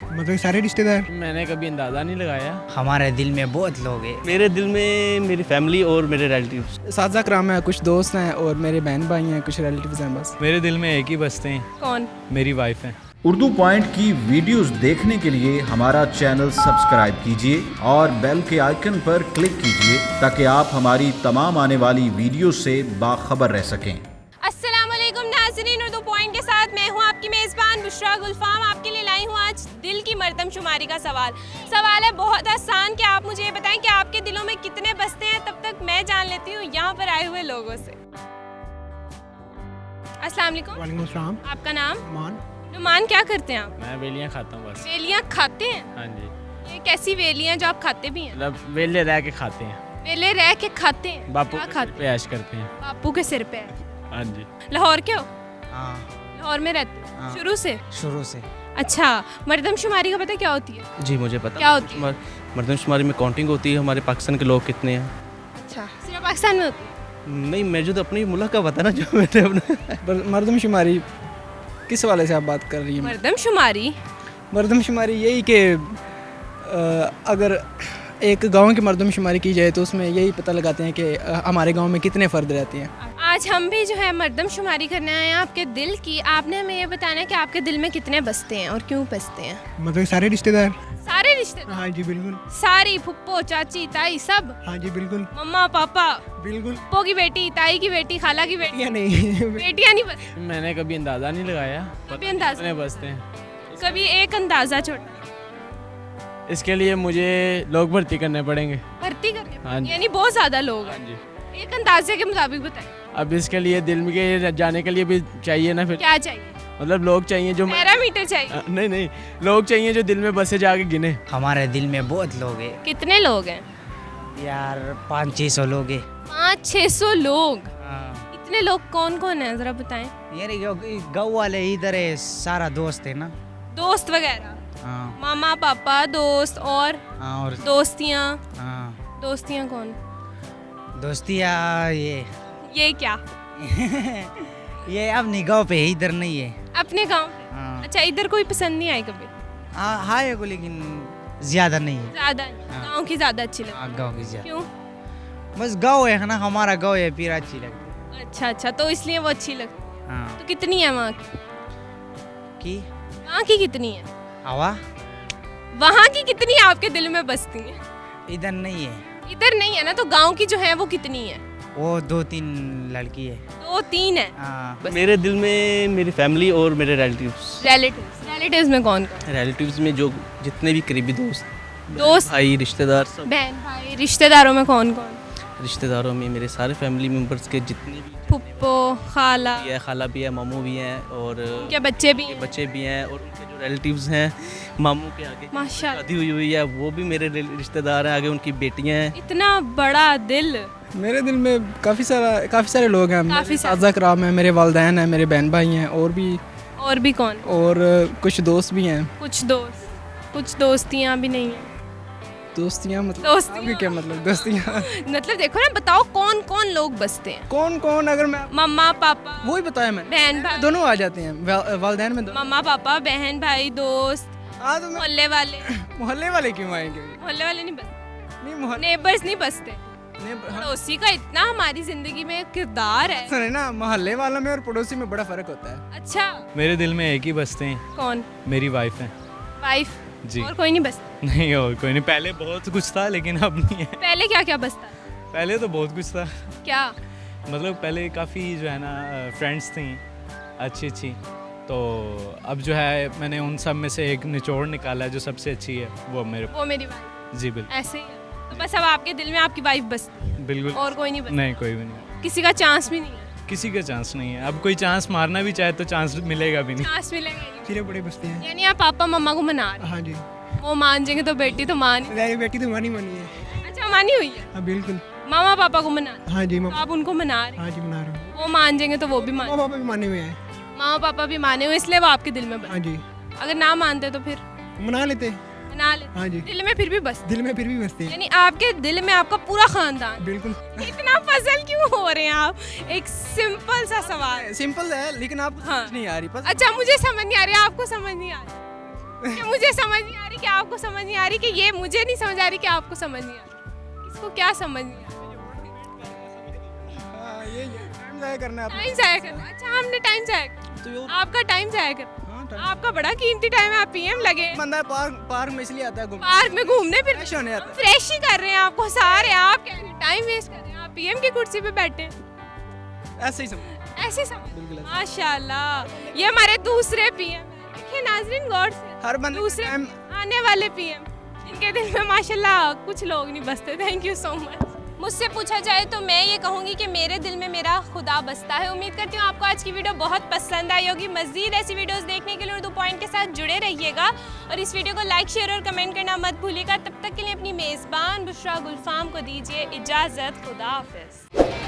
मतलब सारे रिश्तेदार। मैंने कभी अंदाज़ा नहीं लगाया। हमारे दिल में बहुत लोग हैं। मेरे दिल में मेरी फैमिली और मेरे रिलेटिव्स। साजा कराम है, कुछ दोस्त हैं और मेरे बहन भाई हैं, कुछ रिलेटिव्स हैं बस। मेरे दिल में एक ही बसते हैं। कौन? मेरी वाइफ है। उर्दू पॉइंट की वीडियोस देखने के लिए हमारा चैनल सब्सक्राइब कीजिए और बेल के आइकन पर क्लिक कीजिए ताकि आप हमारी तमाम आने वाली वीडियो से बाखबर रह सकें। अस्सलाम वालेकुम नाज़रीन, उर्दू पॉइंट के साथ मैं हूं आपकी मेज़बान बुशरा गुलफाम। आपके लिए लाई हूं आज दिल की मर्दमशुमारी का सवाल है बहुत आसान कि आप मुझे ये बताएं कि आपके दिलों में कितने बसते हैं। तब तक मैं जान लेती हूँ यहाँ पर आए हुए लोगों से। अस्सलाम वालेकुम। वालेकुम अस्सलाम। आपका नाम? मान। नुमान, क्या करते हैं आप? मैं वेलियाँ खाता हूँ बस। वेलियाँ खाते हैं? हाँ जी। ये कैसी वेलियाँ जो आप खाते भी हैं? मतलब वेले रह के खाते हैं। वेले रह के खाते हैं? बापू क्या के खाते सिर पे ऐश करते हैं। हैं? बापू के सिर पे है। हाँ जी। लाहौर के हो? हाँ, लाहौर में रहते हो? हाँ। शुरू से? शुरू से। अच्छा, मर्दमशुमारी का पता क्या होती है? जी मुझे पता। क्या होती है? मर्दमशुमारी में काउंटिंग होती है हमारे पाकिस्तान के लोग कितने हैं। अच्छा, सिर्फ पाकिस्तान में होती है? नहीं, मुझे तो अपनी मुल्क का पता ना जो मैंने अपना मर्दमशुमारी किस वाले से आप बात कर रही हैं? मर्दमशुमारी मर्दमशुमारी यही कि अगर एक गांव की मर्दमशुमारी की जाए तो उसमें यही पता लगाते हैं कि हमारे गांव में कितने फ़र्द रहते हैं। आज हम भी जो है मर्दमशुमारी करने आए हैं आपके दिल की। आपने हमें ये बताना है कि आपके दिल में कितने बसते हैं और क्यों बसते हैं। मतलब सारे रिश्तेदार। सारे रिश्ते? हाँ जी बिल्कुल। सारी फुप्पो चाची ताई सब? हाँ जी बिल्कुल। मम्मा पापा? बिल्कुल। फुप्पो की बेटी, ताई की बेटी, खाला की बेटी? या नहीं बेटियाँ नहीं बसती? मैंने कभी अंदाज़ा नहीं लगाया। कभी अंदाज़ा? कितने बसते हैं। कभी एक अंदाज़ा छोटा? इसके लिए मुझे लोग भर्ती करने पड़ेंगे। भर्ती करने हाँ पड़ेंगे? जी। यानी बहुत ज़्यादा लोग हाँ हैं। जी। एक अंदाजे के मुताबिक बताएं। अब इसके लिए दिल में के जाने के लिए भी चाहिए ना फिर। क्या चाहिए? मतलब लोग चाहिए जो पैरामीटर चाहिए? नहीं, लोग चाहिए जो दिल में बसे जाके गिने। हमारे दिल में बहुत लोग हैं कितने लोग हैं? यार, 500-600 लोग हैं। 500-600 लोग? हाँ। इतने लोग कौन कौन है जरा बताएं। यार गाँव वाले इधर है, सारा दोस्त है ना। दोस्त वगैरह? हाँ, मामा पापा दोस्त और हाँ, और दोस्तियाँ? हाँ, दोस्तियाँ कौन? दोस्तियाँ ये क्या? ये अपनी गाँव पे है, इधर नहीं है। अपने गांव पे? हाँ, अच्छा, इधर कोई पसंद नहीं आई कभी? हाँ है को, लेकिन ज्यादा नहीं है। ज्यादा नहीं? हाँ। गांव की ज्यादा अच्छी लगती? हाँ, गाँव की ज्यादा। क्यों? बस गाँव है ना, हमारा गाँव है, फिर अच्छी लगती अच्छा, तो इसलिए वो अच्छी लगती। है। हाँ, तो कितनी है वहाँ की? की वहाँ की कितनी है? हवा वहाँ की कितनी आपके दिल में बसती है? इधर नहीं है। इधर नहीं है ना, तो गांव की जो है वो कितनी है? वो 2-3 लड़की है। 2-3 है? हाँ, मेरे दिल में मेरी फैमिली और मेरे रिलेटिव्स। रिलेटिव्स में कौन कौन? रिलेटिव्स में जो जितने भी करीबी दोस्त, दोस्त, भाई, रिश्तेदार सब। बहन भाई, रिश्तेदारों में कौन कौन? रिश्तेदारों में मेरे सारे फैमिली मेम्बर्स के जितने भी फुप्पो, खाला, भी है, खाला भी है, मामू भी हैं और उनके बच्चे भी हैं? बच्चे भी हैं और उनके जो रिलेटिव्स हैं मामू के आगे माशाल्लाह। शादी हुई है, वो भी मेरे रिश्तेदार हैं, आगे उनकी बेटियां हैं। इतना बड़ा दिल। मेरे दिल में काफ़ी सारे लोग हैं। काफ़ी सारे। साजा कराम है, मेरे वालदैन हैं, मेरे बहन भाई हैं और भी कौन? और कुछ दोस्त भी हैं। कुछ दोस्तियाँ भी नहीं है? दोस्तियाँ मतलब दोस्तियाँ? आपके क्या मतलब दोस्तियाँ? मतलब देखो ना, बताओ कौन कौन लोग बसते हैं? कौन अगर मैं मम्मा पापा, वही बताया मैंने, बहन भाई? दोनों आ जाते हैं वालदैन में दोनों। मम्मा पापा, बहन भाई, दोस्त, हाँ तो मैं मोहल्ले वाले? मोहल्ले वाले क्यों आएंगे? मोहल्ले वाले नहीं बसते? नहीं मोहल्ले नेबर्स नहीं बसते? हाँ, पड़ोसी का इतना हमारी जिंदगी में किरदार है। सुने ना, मोहल्ले वालों में और पड़ोसी में बड़ा फर्क होता है। अच्छा, मेरे दिल में एक ही बसते हैं। कौन? मेरी वाइफ है। वाइफ? जी। और कोई नहीं बसता? नहीं, और कोई नहीं। पहले बहुत कुछ था लेकिन अब नहीं है। पहले क्या क्या बसता? पहले तो बहुत कुछ था। क्या? मतलब पहले काफ़ी जो है ना फ्रेंड्स थी अच्छी। तो अब जो है मैंने उन सब में से एक निचोड़ निकाला है जो सबसे अच्छी है, वो मेरे। वो मेरी वाइफ? जी बिल्कुल। ऐसे ही है? तो बस अब आपके दिल में आपकी वाइफ बसती है बिल्कुल। और कोई नहीं बसता? नहीं, कोई भी नहीं। किसी का चांस भी नहीं है? किसी का चांस नहीं है। अब कोई चांस मारना भी चाहे तो चांस मिलेगा भी नहीं। चांस मिलेगा ही नहीं। सिरे बड़े बसते हैं। यानी आप पापा मम्मा को मना रहे हाँ जी। हैं? वो मान जाएंगे तो बेटी तो मान ही। मेरी बेटी तो मानी है। अच्छा, मानी हुई है? हाँ बिल्कुल। मामा पापा को मना रहे हैं? हाँ जी तो आप उनको मना रहे हैं? हाँ जी मना रहा हूँ। वो मान जाएंगे तो वो भी मान? माँ पापा भी माने हुए हैं। मामा पापा भी माने हुए इसलिए वो आपके दिल में बस? हाँ जी अगर ना मानते तो फिर मना लेते। मना ले? हाँ जी। दिल में फिर भी बस? दिल में फिर भी बसते हैं। यानी आपके दिल में आपका पूरा खानदान? बिल्कुल। इतना पजल क्यों हो रहे हैं आप? एक सिंपल सा सवाल। सिंपल है लेकिन आपको हाँ। समझ नहीं आ रही। अच्छा, मुझे समझ नहीं आ रही, आपको समझ नहीं आ रही। कि मुझे समझ नहीं आ रही कि आपको समझ नहीं आ रही कि ये मुझे नहीं समझ आ रही कि आपको समझ नहीं आ रही, इसको क्या समझ नहीं आ रही? हाँ ये टाइम ज़ाया करना है टाइम जाया करना। अच्छा हमने टाइम जाया करना, आपका टाइम जाया करना, आपका बड़ा कीमती टाइम है, आप पीएम लगे बंदा पार्क में इसलिए आता है घूमने, पार्क में घूमने फिर फ्रेश होने आता है। फ्रेश ही कर रहे हैं आपको सारे, आप कह रहे हैं टाइम वेस्ट कर रहे हैं, आप पीएम की कुर्सी पे बैठे हैं, ऐसे ही समझ। ऐसे समझ। माशाल्लाह ये हमारे दूसरे पीएम हैं। देखिए नाज़रीन गौर से, हर बंदे दूसरे टाइम आने वाले पीएम, इनके दिल में माशाल्लाह कुछ लोग नहीं बसते। Thank you so much. मुझसे पूछा जाए तो मैं ये कहूँगी कि मेरे दिल में मेरा खुदा बसता है। उम्मीद करती हूँ आपको आज की वीडियो बहुत पसंद आई होगी। मज़ीद ऐसी वीडियोस देखने के लिए उर्दू पॉइंट के साथ जुड़े रहिएगा और इस वीडियो को लाइक शेयर और कमेंट करना मत भूलिएगा। तब तक के लिए अपनी मेज़बान बुशरा गुलफाम को दीजिए इजाज़त। खुदा हाफिज़।